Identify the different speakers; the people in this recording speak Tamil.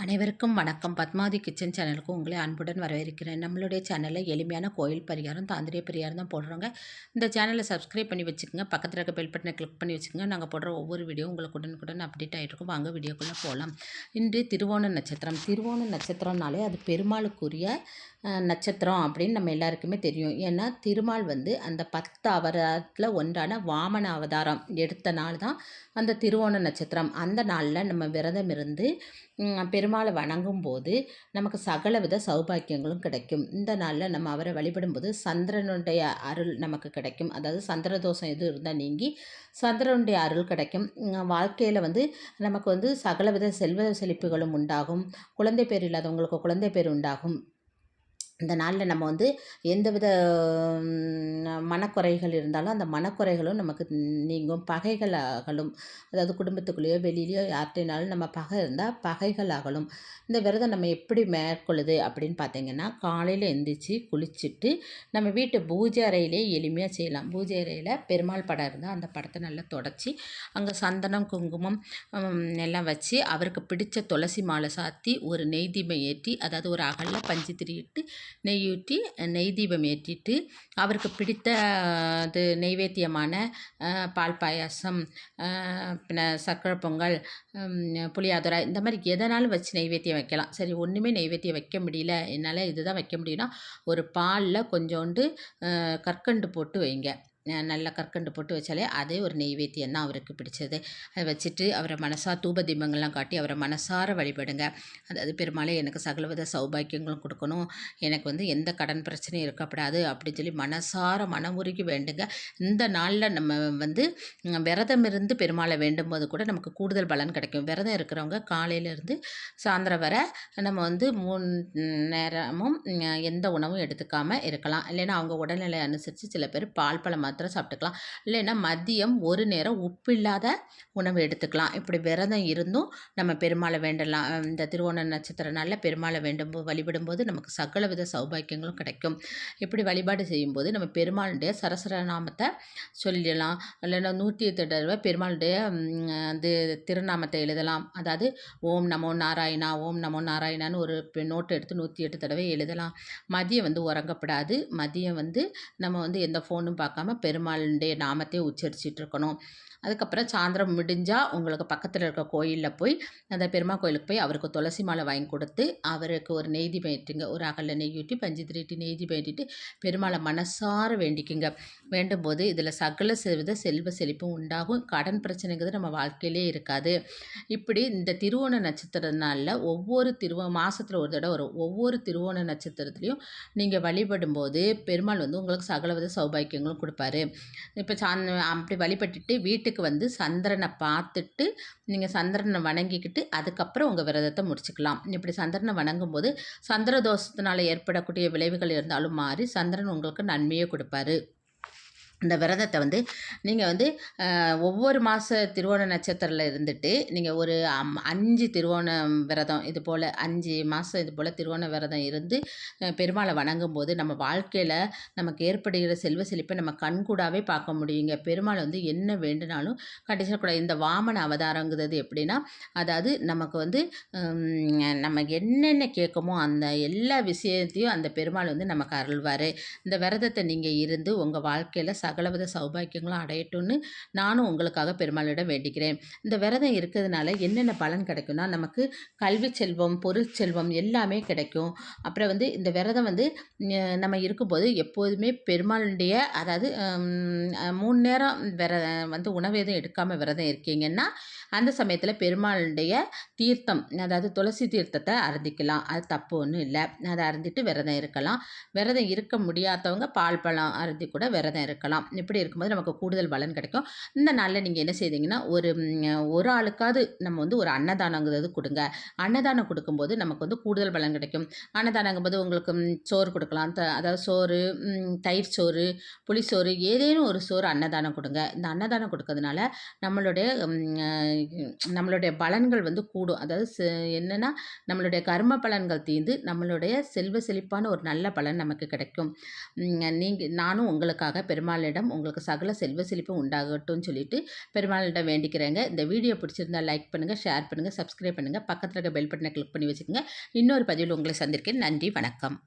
Speaker 1: அனைவருக்கும் வணக்கம். பத்மாவதி கிச்சன் சேனலுக்கு உங்களை அன்புடன் வரவேற்கிறேன். நம்மளுடைய சேனலில் எளிமையான கோயில் பரிகாரம், தாந்திரிய பரிகாரம் தான் போடுறோங்க. இந்த சேனலை சப்ஸ்கிரைப் பண்ணி வச்சுக்கோங்க. பக்கத்தில் இருக்க பெல் பட்டனை கிளிக் பண்ணி வச்சுக்கோங்க. நாங்கள் போடுற ஒவ்வொரு வீடியோ உங்களுக்கு உடனுக்குடன் அப்டேட் ஆகிட்டு இருக்கும். வாங்க வீடியோக்குள்ளே போகலாம். இன்று திருவோண நட்சத்திரம். திருவோண நட்சத்திரம்னாலே அது பெருமாளுக்குரிய நட்சத்திரம் அப்படின்னு நம்ம எல்லாருக்குமே தெரியும். ஏன்னா திருமால் அந்த 10 அவதாரத்தில் ஒன்றான வாமன அவதாரம் எடுத்த நாள் தான் அந்த திருவோண நட்சத்திரம். அந்த நாளில் நம்ம விரதம் இருந்து பெருமாளை வணங்கும் போது நமக்கு சகலவித சௌபாக்கியங்களும் கிடைக்கும். இந்த நாளில் நம்ம அவரை வழிபடும்போது சந்திரனுடைய அருள் நமக்கு கிடைக்கும். அதாவது சந்திரதோஷம் எதுவும் இருந்தால் நீங்கி சந்திரனுடைய அருள் கிடைக்கும். வாழ்க்கையில் நமக்கு சகலவித செல்வ செழிப்புகளும் உண்டாகும். குழந்தை பேர் இல்லாதவங்களுக்கு குழந்தை பேர் உண்டாகும். இந்த நாளில் நம்ம எந்தவித மனக்குறைகள் இருந்தாலும் அந்த மனக்குறைகளும் நமக்கு நீங்கும். பகைகள் அகலும். அதாவது குடும்பத்துக்குள்ளேயோ வெளியிலையோ யார்கிட்டனாலும் நம்ம பகை இருந்தால் பகைகள் அகலும். இந்த விரதம் நம்ம எப்படி மேற்கொள்ளுது அப்படின்னு பார்த்தீங்கன்னா, காலையில் எந்திரிச்சு குளிச்சுட்டு நம்ம வீட்டு பூஜை அறையிலே எளிமையாக செய்யலாம். பூஜை அறையில் பெருமாள் படம் இருந்தால் அந்த படத்தை நல்லா தொடச்சி அங்கே சந்தனம் குங்குமம் எல்லாம் வச்சு அவருக்கு பிடித்த துளசி மாலை சாத்தி ஒரு நெய் தீபம் ஏற்றி, அதாவது ஒரு அகலில் பஞ்சு திரியிட்டு நெய் ஊற்றி நெய் தீபம் ஏற்றிட்டு அவருக்கு பிடித்த அது நெய்வேத்தியமான பால் பாயாசம், பின்ன சர்க்கரை பொங்கல், புளியாதுரை, இந்த மாதிரி எதனாலும் வச்சு நெய்வேத்தியம் வைக்கலாம். சரி, ஒன்றுமே நெய்வேத்தியம் வைக்க முடியல, என்னால் இதுதான் வைக்க முடியும்னா ஒரு பாலில் கொஞ்சோண்டு கற்கண்டு போட்டு வைங்க. நல்லா கற்கண்டு போட்டு வச்சாலே அதே ஒரு நெய்வேத்தியம் தான் அவருக்கு பிடிச்சது. அதை வச்சுட்டு அவரை மனசார தூப தீபங்கள்லாம் காட்டி அவரை மனசார வழிபடுங்க. அதாவது பெருமாளே எனக்கு சகலவித சௌபாக்கியங்களும் கொடுக்கணும், எனக்கு எந்த கடன் பிரச்சனையும் இருக்கக்கூடாது அப்படின்னு சொல்லி மனசார மனமுருகி வேண்டுங்க. இந்த நாளில் நம்ம விரதம் இருந்து பெருமாளை வேண்டும் போது கூட நமக்கு கூடுதல் பலன் கிடைக்கும். விரதம் இருக்கிறவங்க காலையிலேருந்து சாயந்தரம் வரை நம்ம 3 நேரமும் எந்த உணவும் எடுத்துக்காமல் இருக்கலாம். இல்லைன்னா அவங்க உடல்நிலை அனுசரித்து சில பேர் பால் பழம் மாத்திரம் சாப்பிட்டுக்கலாம். இல்லைன்னா மதியம் ஒரு நேரம் உப்பில்லாத உணவு எடுத்துக்கலாம். இப்படி விரதம் இருந்தும் நம்ம பெருமாளை வேண்டலாம். இந்த திருவோண நட்சத்திர நாளில் பெருமாளை வழிபடும்போது நமக்கு சகலவித சௌபாக்கியங்களும் கிடைக்கும். இப்படி வழிபாடு செய்யும்போது நம்ம பெருமாளுடைய சரசரநாமத்தை சொல்லிடலாம். இல்லைன்னா 108 தடவை பெருமாளுடைய திருநாமத்தை எழுதலாம். அதாவது ஓம் நமோ நாராயணா, ஓம் நமோ நாராயணான்னு ஒரு நோட்டு எடுத்து 108 தடவை எழுதலாம். மதியம் உறங்கப்படாது. மதியம் நம்ம எந்த ஃபோனும் பார்க்காம பெருமாளுடைய நாமத்தையே உச்சரிச்சிட்டு இருக்கணும். அதுக்கப்புறம் சாயந்தரம் முடிஞ்சால் உங்களுக்கு பக்கத்தில் இருக்க கோயிலில் போய் அந்த பெருமாள் கோயிலுக்கு போய் அவருக்கு துளசி மாலை வாங்கி கொடுத்து அவருக்கு ஒரு நெய் தீபம் ஏற்றுங்க. ஒரு அகலில் நெய் ஊற்றி பஞ்சு திரிட்டு நெய் தீபம் ஏற்றிட்டு பெருமாளை மனசார வேண்டிக்குங்க. வேண்டும்போது இதில் சகல செல்வ செழிப்பும் உண்டாகும். கடன் பிரச்சனைங்கிறது நம்ம வாழ்க்கையிலே இருக்காது. இப்படி இந்த திருவோண நட்சத்திர நாளில் ஒவ்வொரு மாதத்தில் ஒரு தடவை வரும். ஒவ்வொரு திருவோண நட்சத்திரத்துலேயும் நீங்கள் வழிபடும்போது பெருமாள் உங்களுக்கு சகலவித சௌபாக்கியங்களும் கொடுப்பாரு. இப்போ அப்படி வழிபட்டுட்டு வீட்டுக்கு சந்திரனை பார்த்துட்டு நீங்கள் சந்திரனை வணங்கிக்கிட்டு அதுக்கப்புறம் உங்கள் விரதத்தை முடிச்சுக்கலாம். இப்படி சந்திரனை வணங்கும் போது சந்திர தோஷத்தினால் ஏற்படக்கூடிய விளைவுகள் இருந்தாலும் மாறி சந்திரன் உங்களுக்கு நன்மையை கொடுப்பாரு. இந்த விரதத்தை நீங்கள் ஒவ்வொரு மாத திருவோண நட்சத்திரத்தில் இருந்துட்டு நீங்கள் ஒரு 5 திருவோண விரதம் இது போல் 5 மாதம் இது போல் திருவோண விரதம் இருந்து பெருமாளை வணங்கும் போது நம்ம வாழ்க்கையில் நமக்கு ஏற்படுகிற செல்வ செழிப்பை நம்ம கண்கூடாவே பார்க்க முடியுங்க. பெருமாள் என்ன வேண்டுனாலும் கண்டிப்பாக கூட. இந்த வாமன அவதாரங்கிறது எப்படின்னா, அதாவது நமக்கு நம்ம என்னென்ன கேட்குமோ அந்த எல்லா விஷயத்தையும் அந்த பெருமாள் நமக்கு அருள்வார். இந்த விரதத்தை நீங்கள் இருந்து உங்கள் வாழ்க்கையில் சகலவித சௌபாக்கியங்களும் அடையட்டும்னு நானும் உங்களுக்காக பெருமாளிடம் வேண்டிக்கிறேன். இந்த விரதம் இருக்கிறதுனால என்னென்ன பலன் கிடைக்கும்னா, நமக்கு கல்வி செல்வம், பொருள் செல்வம் எல்லாமே கிடைக்கும். அப்புறம் இந்த விரதம் நம்ம இருக்கும்போது எப்போதுமே பெருமாளுடைய, அதாவது 3 நேரம் உணவு எதுவும் எடுக்காமல் விரதம் இருக்கீங்கன்னா அந்த சமயத்தில் பெருமாளுடைய தீர்த்தம், அதாவது துளசி தீர்த்தத்தை அருந்திக்கலாம். அது தப்பு ஒன்றும் இல்லை. அதை அருந்திட்டு விரதம் இருக்கலாம். விரதம் இருக்க முடியாதவங்க பால் பழம் அருந்தி கூட விரதம் இருக்கலாம். இப்படி இருக்கும்போது நமக்கு கூடுதல் பலன் கிடைக்கும். இந்த நாளில் நீங்கள் என்ன செய்தீங்கன்னா, ஒரு ஆளுக்காவது நம்ம ஒரு அன்னதானங்கிறது கொடுங்க. அன்னதானம் கொடுக்கும்போது நமக்கு கூடுதல் பலன் கிடைக்கும். அன்னதானங்கும்போது உங்களுக்கு சோறு கொடுக்கலாம். அதாவது சோறு, தயிர் சோறு, புளிசோறு, ஏதேனும் ஒரு சோறு அன்னதானம் கொடுங்க. இந்த அன்னதானம் கொடுக்கறதுனால நம்மளுடைய பலன்கள் கூடும். அதாவது என்னென்னா, நம்மளுடைய கர்ம பலன்கள் தீர்ந்து நம்மளுடைய செல்வ செழிப்பான ஒரு நல்ல பலன் நமக்கு கிடைக்கும். நானும் உங்களுக்காக பெருமாள் பெருமாளிடம் உங்களுக்கு சகல செல்வ செழிப்பும் உண்டாகட்டும்னு சொல்லிட்டு பெருமாளிடம் வேண்டிக்கிறேங்க. இந்த வீடியோ பிடிச்சிருந்தா லைக் பண்ணுங்கள், ஷேர் பண்ணுங்கள், சப்ஸ்கிரைப் பண்ணுங்கள். பக்கத்தில் இருக்க பெல் பட்டனை கிளிக் பண்ணி வச்சுக்கோங்க. இன்னொரு பதிவில் உங்களை சந்திக்கிறேன். நன்றி, வணக்கம்.